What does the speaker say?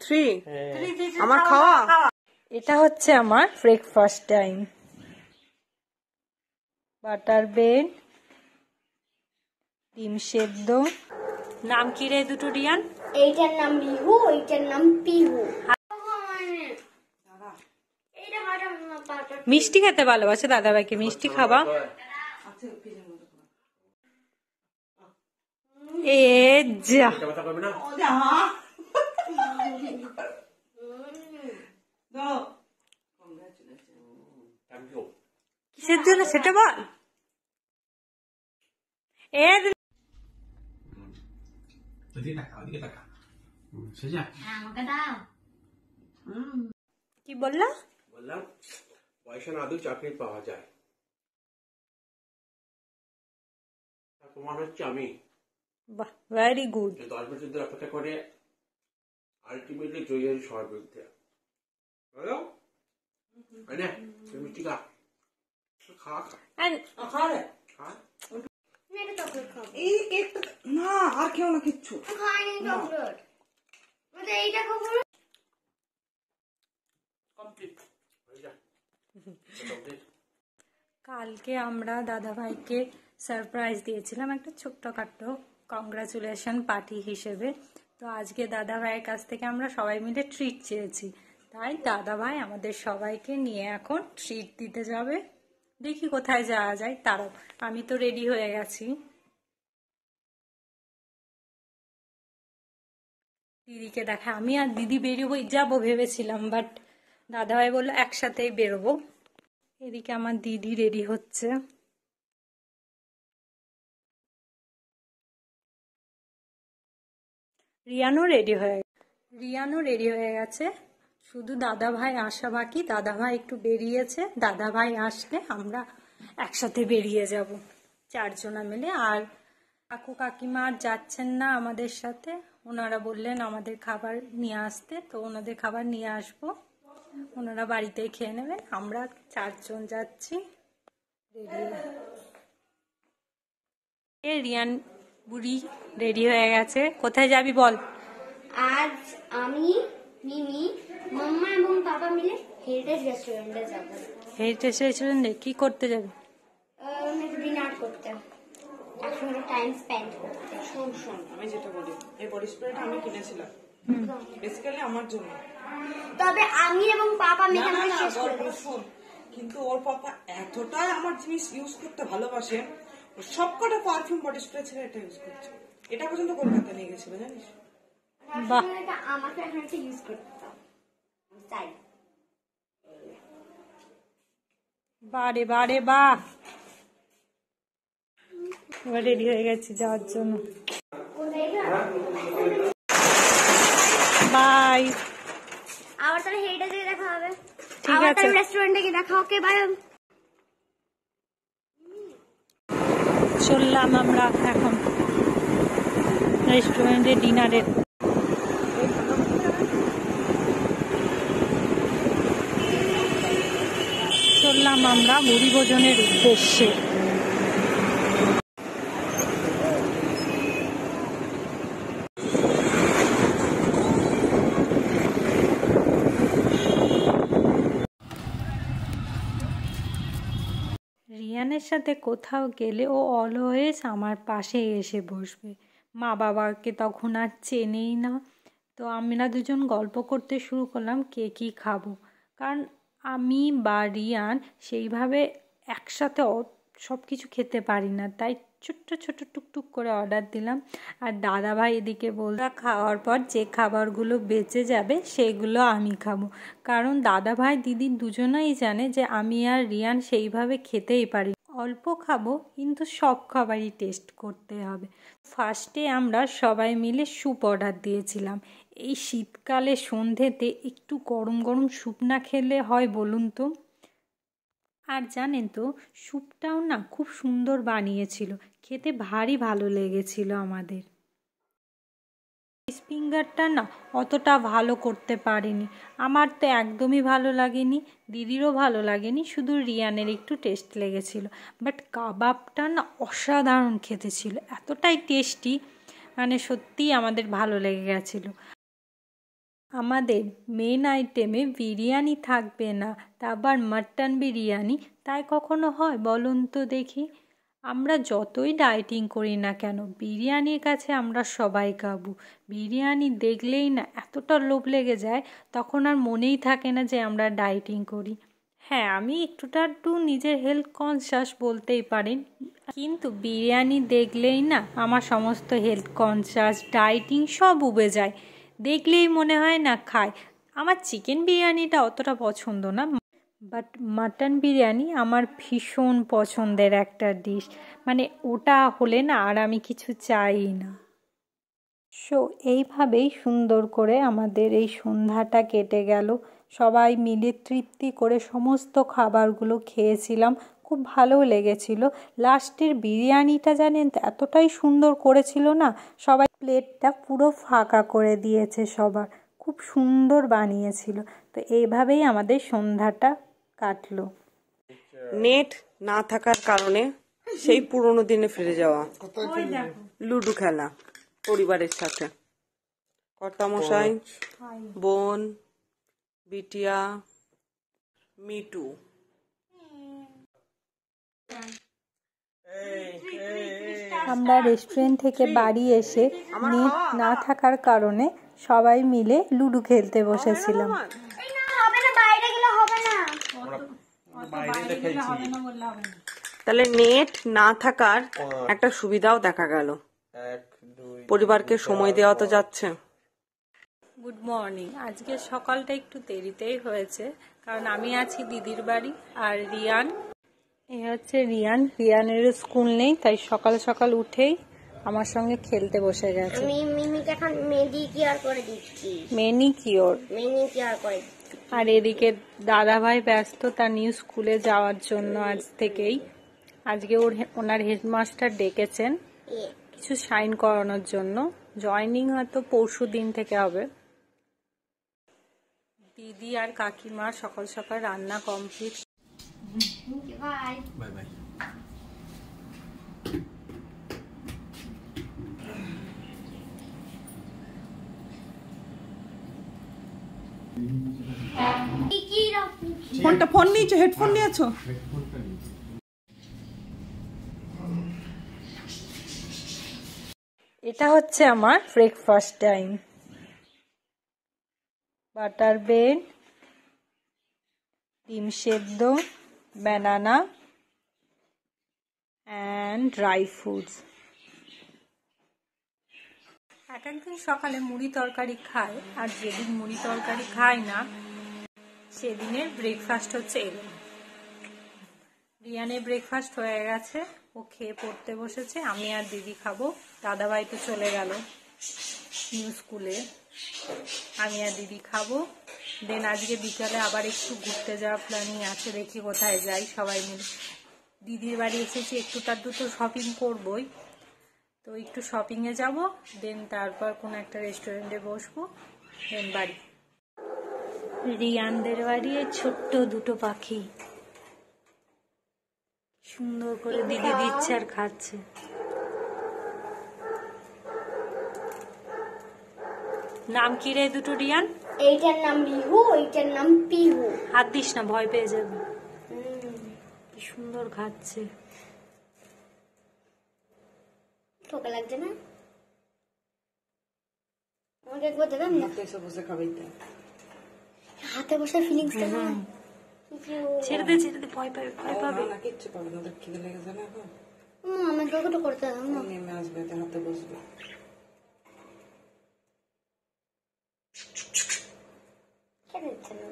Three আমার খাওয়া। এটা হচ্ছে আমার ব্রেকফাস্ট টাইম। বাটার ব্রেড, ডিম সেদ্ধ। নাম কি রে দুটো রিয়ান? এইটার নাম বিহু, এইটার নাম পিহু। মিষ্টি খেতে ভালোবাসে দাদাভাইকে, মিষ্টি খাবা? এ যা কিসের জন্য সেটা বল। কি বললা? বললাম পয়সা না দিয়েও চাকরি পাওয়া যায়। প্রমাণ হচ্ছে আমি। বাহ, ভেরি গুড। 10 বছর ধরে অপেক্ষা করে আলটিমেটলি জয়ী হয়েছে সবার বিরুদ্ধে। মিষ্টি খা, খা খা খা। না আর খেও না কিচ্ছু। কালকে আমরা দাদাভাইকে সারপ্রাইজ দিয়েছিলাম একটা ছোট্টখাটো কংগ্রাচুলেশন পার্টি হিসেবে। তো আজকে দাদাভাইয়ের কাছ থেকে আমরা সবাই মিলে ট্রিট চেয়েছি, তাই দাদাভাই আমাদের সবাইকে নিয়ে এখন ট্রিট দিতে যাবে। দেখি কোথায় যাওয়া যায়। তারও আমি তো রেডি হয়ে গেছি। দিদিকে দেখা, আমি আর দিদি বেরোবো যাবো ভেবেছিলাম, বাট দাদাভাই বললো একসাথেই বেরোবো। এদিকে আমার দিদি রেডি হচ্ছে। রিয়ানও রেডি হয়ে গেছে। শুধু দাদাভাই আসা বাকি। দাদাভাই একটু বেরিয়েছে, দাদাভাই আসলে আমরা একসাথে বেরিয়ে যাব 4 জনা মিলে। আর কাকু কাকিমা আর যাচ্ছেন না আমাদের সাথে, ওনারা বললেন আমাদের খাবার নিয়ে আসতে, তো ওনাদের খাবার নিয়ে আসবো, ওনারা বাড়িতেই খেয়ে নেবেন। আমরা 4 জন যাচ্ছি। রিয়ান বুড়ি রেডি হয়ে গেছে। কোথায় যাবি বল? আজ আমি, মিমি, মাম্মা এবং বাবা মিলে হেরিটেজ রেস্টুরেন্টে যাব। হেরিটেজ রেস্টুরেন্টে কি করতে যাবে? ডিনার করতে, একসঙ্গে টাইম স্পেন্ড করতে। শোন আমি যেটা বলি, এই বডি স্প্রেটা আমি কিনেছিলাম বেসিক্যালি আমার জন্য। তবে আমি এবং পাপা মিলে আমরা শেষ করে গল্প শোন, কিন্তু ওর পাপা এতটাই আমার জিনিস ইউজ করতে ভালোবাসে, সবকটা পারফিউম বডি স্প্রে ছেড়ে এটা ইউজ করছে। এটা পর্যন্ত কলকাতা নিয়ে গেছিল জানিস। বাহ, আমাকে এখন একটা ইউজ করতে চাই। বারে বারে বাহ, এবার রেডি হয়ে গেছি যাওয়ার জন্য। বাই। আবার তাহলে হেরিটেজে দেখা হবে। ঠিক আছে, রেস্টুরেন্টে গিয়ে দেখা। Okay bye. চললাম আমরা এখন রেস্টুরেন্টে ডিনারে। চললাম আমরা ভুরি ভোজনের উদ্দেশ্যে। রিয়ানের সাথে কোথাও গেলে ও অলওয়েজ আমার পাশে এসে বসবে। মা বাবাকে তখন আর চেনেই না। তো আমরা দুজন গল্প করতে শুরু করলাম কে কী খাবো, কারণ আমি বা রিয়ান সেইভাবে একসাথে সব কিছু খেতে পারি না, তাই ছোট্ট ছোট টুকটুক করে অর্ডার দিলাম। আর দাদাভাই এদিকে বলল খাওয়ার পর যে খাবারগুলো বেঁচে যাবে সেগুলো আমি খাবো, কারণ দাদাভাই দিদি দুজনেই জানে যে আমি আর রিয়ান সেইভাবে খেতেই পারি। অল্প খাবো কিন্তু সব খাবারই টেস্ট করতে হবে। ফার্স্টে আমরা সবাই মিলে স্যুপ অর্ডার দিয়েছিলাম। এই শীতকালে সন্ধেতে একটু গরম গরম স্যুপ না খেলে হয় বলুন তো? আর জানেন তো, স্যুপটাও না খুব সুন্দর বানিয়েছিল, খেতে ভারী ভালো লেগেছিল আমাদের। ফিশ ফিঙ্গারটা না অতটা ভালো করতে পারিনি, আমার তো একদমই ভালো লাগেনি, দিদিরও ভালো লাগেনি, শুধু রিয়ানের একটু টেস্ট লেগেছিল। বাট কাবাবটা না অসাধারণ খেতে ছিল, এতটাই টেস্টি, মানে সত্যিই আমাদের ভালো লেগে গেছিলো। আমাদের মেন আইটেমে বিরিয়ানি থাকবে না, তা আবার মাটন বিরিয়ানি, তাই কখনো হয় বলুন তো দেখি? আমরা যতই ডায়েটিং করি না কেন, বিরিয়ানির কাছে আমরা সবাই কাবু। বিরিয়ানি দেখলেই না এতটা লোভ লেগে যায়, তখন আর মনেই থাকে না যে আমরা ডায়েটিং করি। হ্যাঁ, আমি একটু নিজের হেলথ কনসাস বলতেই পারেন, কিন্তু বিরিয়ানি দেখলেই না আমার সমস্ত হেলথ কনসাস, ডায়েটিং সব উবে যায়। দেখলেই মনে হয় না খাই। আমার চিকেন বিরিয়ানিটা অতটা পছন্দ না, বাট মাটন বিরিয়ানি আমার ভীষণ পছন্দের একটা ডিশ। মানে ওটা হলে না আর আমি কিছু চাই না। সো এইভাবেই সুন্দর করে আমাদের এই সন্ধ্যাটা কেটে গেল। সবাই মিলে তৃপ্তি করে সমস্ত খাবারগুলো খেয়েছিলাম, খুব ভালো লেগেছিল। লাস্টের বিরিয়ানিটা জানেন তো এতটাই সুন্দর করেছিল না, সবাই প্লেটটা পুরো ফাঁকা করে দিয়েছে সবার, খুব সুন্দর বানিয়েছিল। তো এইভাবেই আমাদের সন্ধ্যাটা কাটলো। নেট না থাকার কারণে সেই পুরোনো দিনে ফিরে যাওয়া, লুডো খেলা পরিবারের সাথে, কর্তামশাই, বোন, বিটিয়া, মিটু। আমরা রেস্টুরেন্ট থেকে বাড়ি এসে নেট না থাকার কারণে সবাই মিলে লুডো খেলতে বসেছিলাম। হবে না, বাইরে গেলে হবে না। তাহলে নেট না থাকার একটা সুবিধাও দেখা গেল, পরিবারকে সময় দেওয়া তো যাচ্ছে। Good morning. আজকে সকালটা একটু দেরিতেই হয়েছে, কারণ আমি আছি দিদির বাড়ি, আর রিয়ান, এ হচ্ছে রিয়ানের স্কুল নেই, তাই সকাল সকাল উঠেই আমার সঙ্গে খেলতে বসে গেছে। আমি মিমিকে এখন মেডিকিওর করে দিচ্ছি। মেনিকিওর। করে আর এদিকে দাদা ভাই ব্যস্ত তার নিউ স্কুলে যাওয়ার জন্য আজ থেকেই। আজকে ওনার হেডমাস্টার ডেকেছেন কিছু সাইন করানোর জন্য। জয়েনিং হয়তো পরশু দিন থেকে হবে। দিদি আর কাকিমার সকাল সকাল রান্না complete. Bye bye bye. Phone নিয়েছো? হেডফোন নিয়েছো? এটা হচ্ছে আমার ব্রেকফাস্ট টাইম। বাটার ব্রেড, ডিম সেদ্ধ, ব্যানানা অ্যান্ড ড্রাই ফ্রুটস। এক একদিন সকালে মুড়ি তরকারি খায়, আর যেদিন মুড়ি তরকারি খায় না সেদিনের ব্রেকফাস্ট হচ্ছে এরকম। রিয়ানের ব্রেকফাস্ট হয়ে গেছে, ও খেয়ে পড়তে বসেছে। আমি আর দিদি খাবো, দাদাভাই তো চলে গেল নিউ স্কুলে। আমি আর দিদি খাবো। দেন আজকে বিকালে আবার একটু ঘুরতে যাওয়ার প্ল্যানিং আছে, দেখি কোথায় যাই সবাই মিলে। দিদির বাড়ি এসেছি, একটু তার দুটো শপিং করবই, তো একটু শপিংয়ে যাব, দেন তারপর কোনো একটা রেস্টুরেন্টে বসবো, দেন বাড়ি। রিয়ানদের বাড়ি ছোট্ট দুটো পাখি, সুন্দর করে দিদি দিচ্ছে আর খাচ্ছে। নাম কি রে দুটো রিয়ান? এইটার নাম বিহু, এইটার নাম পিহু। হাত দিস না, ভয় পেয়ে যাবে। কি সুন্দর খাচ্ছে। ঠোকা লাগছে না? আমাকে একবার দেবেন না? বসে খাবেই তো। হাতে বসে ফিলিংসটা না। ছেড়ে দে ভয় পাবে, ভয় পাবে। না, কিচ্ছু পাবে না, ওদের খিদে লেগেছে না এখন। আমার তোকে করতে হবে না। নেমে আসবে, হাতে বসবে। কেন ইচ্ছে না